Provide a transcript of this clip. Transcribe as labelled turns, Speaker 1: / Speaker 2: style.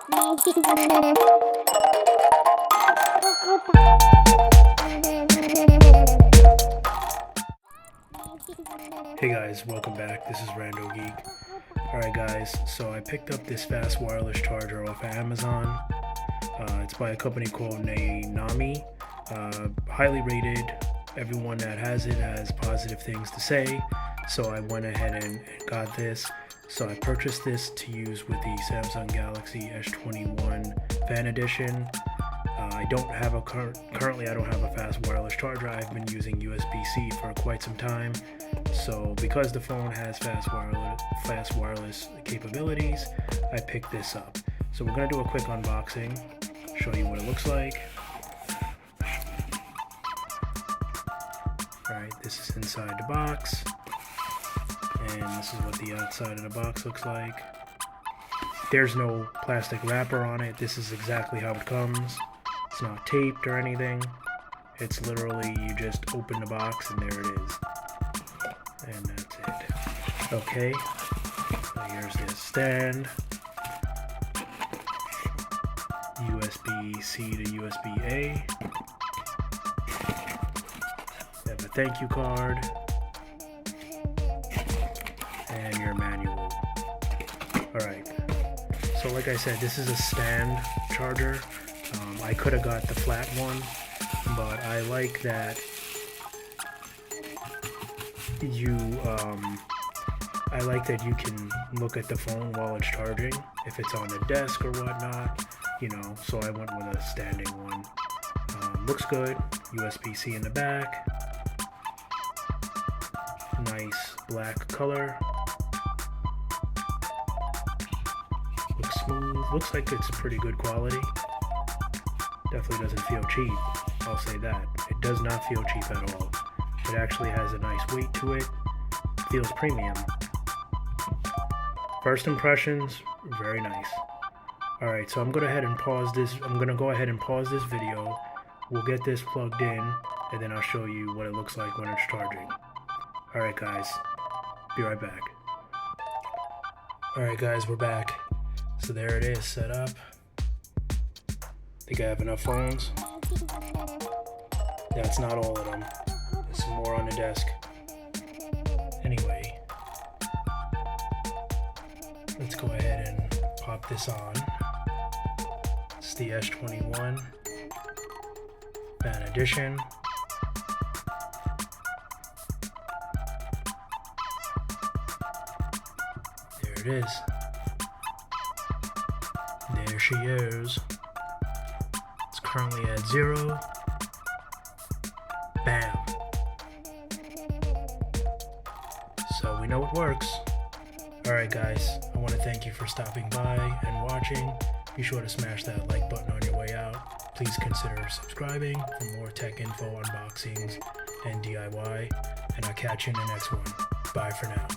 Speaker 1: Hey guys, welcome back. This is Rando Geek. Alright guys, so I picked up this fast wireless charger off of Amazon. It's by a company called NANAMI. Highly rated. Everyone that has it has positive things to say. So I went ahead and got this. So I purchased this to use with the Samsung Galaxy S21 Fan Edition. I don't have a currently I don't have a fast wireless charger. I've been using USB-C for quite some time. So because the phone has fast wireless capabilities, I picked this up. So we're gonna do a quick unboxing, show you what it looks like. Alright, this is inside the box. And this is what the outside of the box looks like. There's no plastic wrapper on it. This is exactly how it comes. It's not taped or anything. It's literally, you just open the box and there it is. And that's it. Okay, so here's the stand. USB-C to USB-A. You have a thank you card. And your manual. Alright, so like I said, this is a stand charger. I could have got the flat one, but I like that you can look at the phone while it's charging, if it's on the desk or whatnot, you know, so I went with a standing one. Looks good. USB-C in the back. Nice black color. Looks smooth. Looks like it's pretty good quality. Definitely doesn't feel cheap, I'll say that. It does not feel cheap at all. It actually has a nice weight to it. Feels premium. First impressions, very nice. Alright, so I'm gonna go ahead and pause this video. We'll get this plugged in, and then I'll show you what it looks like when it's charging. Alright guys, be right back. Alright guys, we're back. So there it is, set up. Think I have enough phones? That's not all of them. There's some more on the desk. Anyway, let's go ahead and pop this on. It's the S21 Fan Edition. There it is. There she is. Currently at 0. Bam. So we know it works. Alright guys, I want to thank you for stopping by and watching. Be sure to smash that like button on your way out. Please consider subscribing for more tech info, unboxings, and DIY. And I'll catch you in the next one. Bye for now.